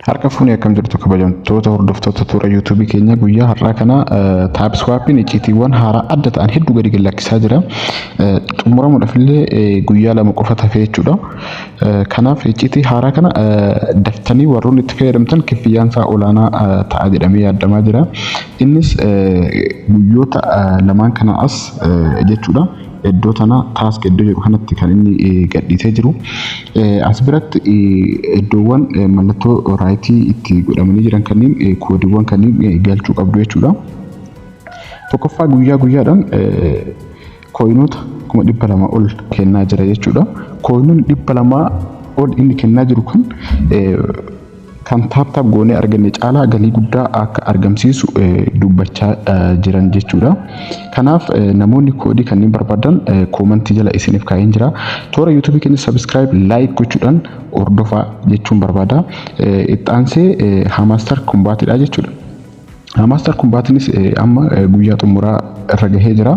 Harka fuunee akkam jirtu kabajamtoota hordoftoota toora YouTube keenya guyyaa har'aa kana taap swappiin icciitiiwwan haaraa adda ta'an hedduu gadi lakkisaa jira. Xumuramuudhaaf illee guyyaa lama qofa hafee jechuudha. Kanaaf icciitii haaraa kana daftanii warroonni itti fayyadamtan kiffiyaan isaa olaanaa ta'a jedhamee yaadamaa jira. Innis guyyoota lamaan kana as jechuudha. Iddoo tana taask iddoo jedhu kanatti kan inni gadhiisee jiru. As biratti iddoowwan mallattoo raayitii itti godhamanii jiran kanneen koodiiwwan kanneen galchuu qabdu jechuudha. Tokkoffaa guyyaadhaan kooyinoota 200 ol kennaa jira jechuudha. Kooyinoonni 200 ol inni kennaa jiru kun kan taap goonee arganne caalaa galii guddaa akka argamsiisu dubbachaa jiran jechuudha. Kanaaf namoonni koodii kanneen barbaadan koomentii jala isiniif kaa'een jira. Toora YouTube keenya subscribe, like gochuudhaan hordofaa jechuun barbaada. Itti aansee Hamaster Kumbaatidha jechuudha. Hamaster Kumbaatinis amma guyyaa xumuraa irra gahee jira.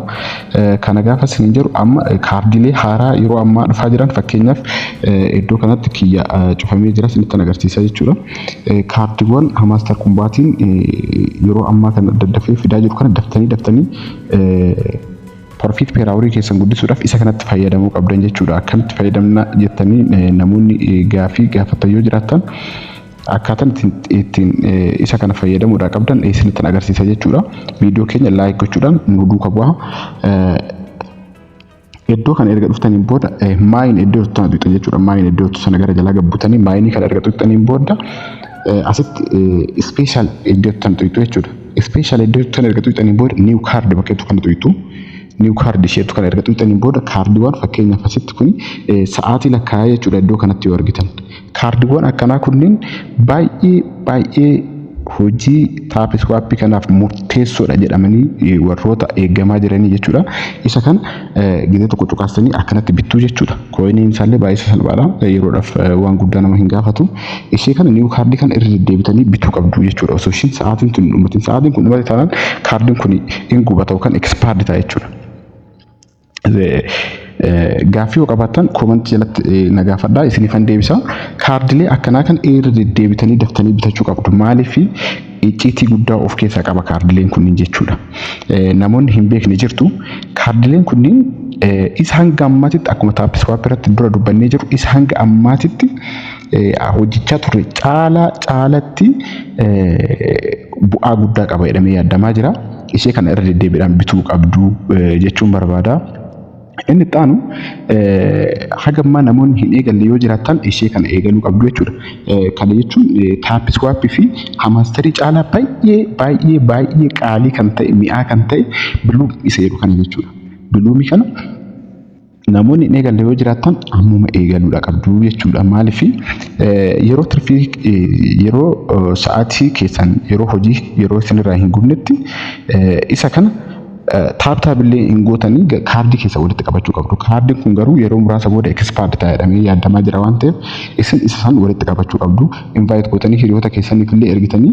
Kana gaafa isin jiru amma kaardilee haaraa yeroo ammaa dhufaa jiran fakkeenyaaf iddoo kanatti kiyya cufamee jira isinitti agarsiisa jechuudha. Kaardiiwwan Hamaster Kumbaatiin yeroo ammaa kana daddafee fidaa jiru kana daftanii Profit per hour keessan guddisuudhaaf isa kanatti fayyadamuu qabdan jechuudha. Akkamitti fayyadamna jettanii namoonni gaafii gaafatan yoo jiraatan akkaataan ittiin isa kana fayyadamuudhaa qabdan isinitti agarsiisa jechuudha. Viidiyoo keenya like gochuudhaan nu duukaa bu'aa. Iddoo kana erga dhuftaniin booda maayin iddoo tana tuqxan jechuudha. Maayin iddoo sana gara jalaa gabbutanii maayinii kana erga tuqxaniin booda asitti special iddoo tana tuqxu jechuudha. Special iddoo tana erga tuqxaniin booda new card bakkeetu kana tuqxu. New card isheetu kana erga tuqxaniin booda kaardiiwwan fakkeenyaaf asitti kun sa'aatii lakkaa'aa jechuudha iddoo kanatti yoo argitan. Kaardiiwwan akkanaa kunniin baay'ee hojii taap swaappii kanaaf murteessoodha jedhamanii warroota eegamaa jiranii jechuudha. Isa kan gidee tokko cuqaastanii akkanatti bittuu jechuudha. Kooyiniin isaallee baay'ee salphaadha. Yeroodhaaf waan guddaa nama hin gaafatu. Ishee kana niw kaardii kana irra deddeebitanii bituu qabdu jechuudha. Osoo ishiin sa'aatiin tun dhumatin sa'aatiin kun dhumate taanaan kaardiin kun hin gubata yookaan expired ta'a jechuudha. Gaaffii yoo qabaattan koomentii jalatti na gaafadhaa isiniifan deebisa. Kaardilee akkanaa kan irra deddeebitanii daftanii bitachuu qabdu. Maaliif icciitii guddaa of keessaa qaba kaardileen kunniin jechuudha. Namoonni hin beekne jirtu. Kaardileen kunniin isa hanga ammaatitti akkuma taap swap irratti dura dubbannee jiru isa hanga ammaatitti hojjechaa turre caalatti bu'aa guddaa qaba jedhamee yaadamaa jira. Ishee kana irra deddeebiidhaan bituu qabdu jechuun barbaada. Inni taanu hagammaa namoonni hin eegalle yoo jiraatan ishee kana eegaluu qabdu jechuudha. Kana jechuun taap swaappii fi hamasterii caalaa baay'ee qaalii kan ta'e mi'aa kan ta'e biluum isa jedhu kana jechuudha. Biluumii kana namoonni hin eegalle yoo jiraatan ammuma eegaluudha qabdu jechuudha. Maaliif yeroo tirfii yeroo sa'aatii keessan yeroo hojii yeroo isinirraa hin gubnetti isa kana taap illee hin gootanii kaardii keessa walitti qabachuu qabdu. Kaardiin kun garuu yeroo muraasa booda expired ta'a jedhamee yaadamaa jira waan ta'eef isin isa san walitti qabachuu qabdu. Invite gootanii hiriyoota keessaniif illee ergitanii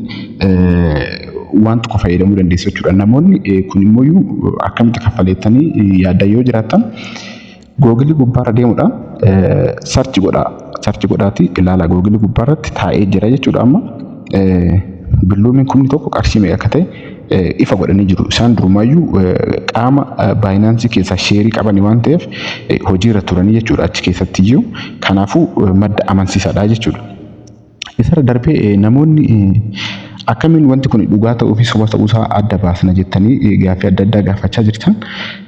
waan tokko fayyadamuu dandeessu jechuudha. Namoonni kun immoo akkamitti kaffaleettanii yaaddan yoo jiraatan Googilii gubbaarra deemuudhaan sarchi godhaati ilaala. Googilii gubbaarratti taa'ee jira jechuudha. Amma billuumiin kumni tokko qarshii meeqa akka ta'e ifa godhanii jiru. Isaan durumaayyuu qaama baayinaansii keessaa sheerii qabanii waan ta'eef hojii irra turanii jechuudha achi keessatti iyyuu. Kanaafuu madda amansiisaadha jechuudha. Isarra darbee namoonni akkamiin wanti kun dhugaa ta'uu fi soba ta'uusaa adda baasna jettanii gaaffii adda addaa gaafachaa jirtan.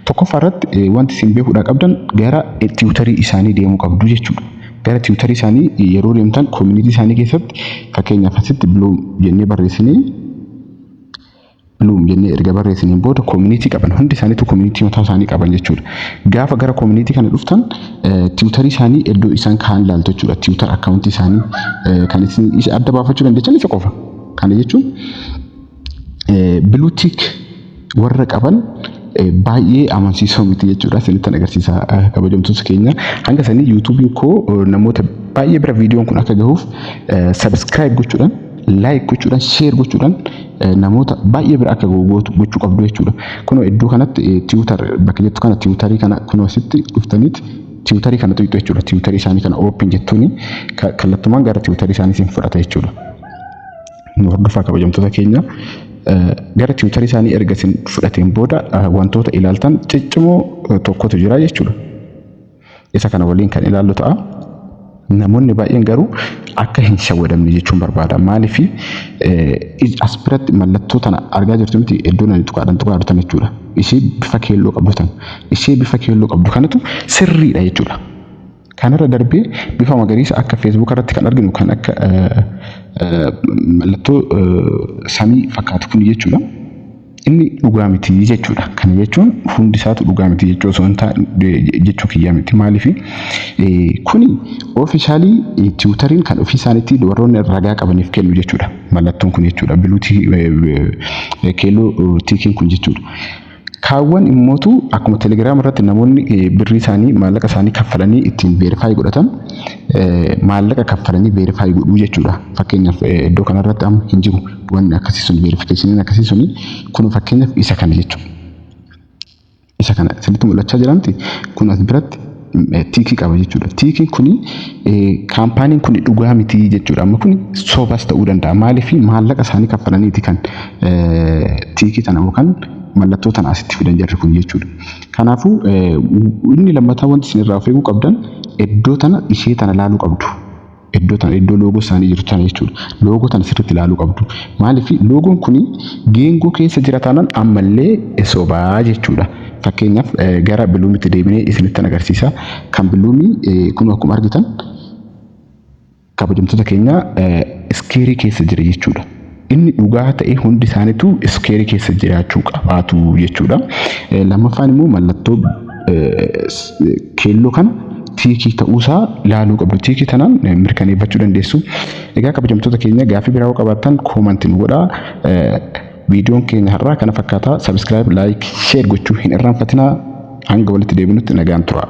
Tokkoffaa irratti wanti isin beekuudhaa qabdan gara tiwutarii isaanii deemuu qabdu jechuudha. Gara tiwutarii isaanii yeroo deemtan koomunitii isaanii keessatti fakkeenyaaf asitti biluum jennee barreessinee Bloom jennee erga barreessaniin booda koomunitii qaban hundi isaaniitu koomunitii mataa isaanii qaban jechuudha. Gaafa gara koomunitii kana dhuftan tiwutarii isaanii iddoo isaan kaan ilaaltu jechuudha. Tiwutar akkaawuntii isaanii kan isin adda baafachuu dandeessan isa qofa. Kana jechuun biluutik warra qaban baay'ee amansiisoo miti jechuudha. Isinitti agarsiisa kabajamtoota keenya. Hanga sanii yuutuubiin koo namoota baay'ee bira viidiyoon kun akka gahuuf subscribe gochuudhaan like gochuudhaan share gochuudhaan namoota baay'ee bira akka gochuu qabdu jechuudha. Kunoo iddoo kanatti tiwutar bakka jettu kana tiwutarii kana kunoo asitti dhuftaniit tiwutarii kana tuqxu jechuudha. Tiwutarii isaanii kana open jettuuni kallattumaan gara tiwutarii isaanii isin fudhata jechuudha. Nu hordofaa kabajamtoota keenya gara tiwutarii isaanii erga isin fudhateen booda wantoota ilaaltan ciccimoo tokkotu jira jechuudha. Isa kana waliin kan ilaallu ta'a. Namoonni baay'een garuu akka hin shawwadamne jechuun barbaada. Maaliif as biratti mallattoo tana argaa jirtu miti iddoon ani tuqaadhaan jechuudha. Ishee bifa keelloo qabdu tan. Ishee bifa keelloo qabdu kanatu sirriidha jechuudha. Kanarra darbee bifa magariisa akka Facebook irratti kan arginu kan akka mallattoo samii fakkaatu kun jechuudha. Inni dhugaa miti jechuudha. Kana jechuun hundi isaatu dhugaa miti jechuu osoo hin taane jechuu kiyyaa miti. Maaliif kuni ofiishaalii tiwutariin kan ofii isaaniitti warroonni ragaa qabaniif kennu jechuudha. Mallattoon kun jechuudha. Biluutii keelloo tiikiin kun jechuudha. Kaawwan immootu akkuma telegiraam irratti namoonni birrii isaanii maallaqa isaanii kaffalanii ittiin veerifaayi godhatan maallaqa kaffalanii veerifaayi godhuu jechuudha. Fakkeenyaaf iddoo kanarratti amma hin jiru wanni akkasii sun veerifikeeshiniin akkasii suni kun fakkeenyaaf isa kana jechuudha. Isa kana sirriitti mul'achaa jiramti kun as biratti tiikii qaba jechuudha. Tiikiin kuni kaampaaniin kun dhugaa miti jechuudha. Amma kun sobas ta'uu danda'a. Maaliif maallaqa isaanii kaffalaniiti kan tiikii tana yookaan mallattoo tana asitti fidan jirri kun jechuudha. Kanaafuu inni lammataa wanti isin irraa of eeguu qabdan iddoo tana ishee tana ilaaluu qabdu. Iddoo tana iddoo loogoo isaanii jiru tana jechuudha. Loogoo tana sirriitti ilaaluu qabdu. Maaliif loogoon kuni geengoo keessa jira taanaan ammallee sobaa jechuudha. Fakkeenyaaf gara biluumitti deebinee isinitti agarsiisa. Kan biluumii kun akkuma argitan kabajamtoota keenya iskeerii keessa jira jechuudha. Inni dhugaa ta'e hundi isaaniitu iskeerii keessa jiraachuu qabaatu jechuudha. Lammaffaan immoo mallattoo keelloo kana tiikii ta'uusaa ilaaluu qabdu. Tiikii tanaan mirkaneeffachuu dandeessu. Egaa kabajamtoota keenya gaaffii biraa qabaattan koomantii nu godhaa. Viidiyoon keenya har'aa kana fakkaata. Subscribe, like, share gochuu hin irraanfatinaa. Hanga walitti deebinutti nagaan tura.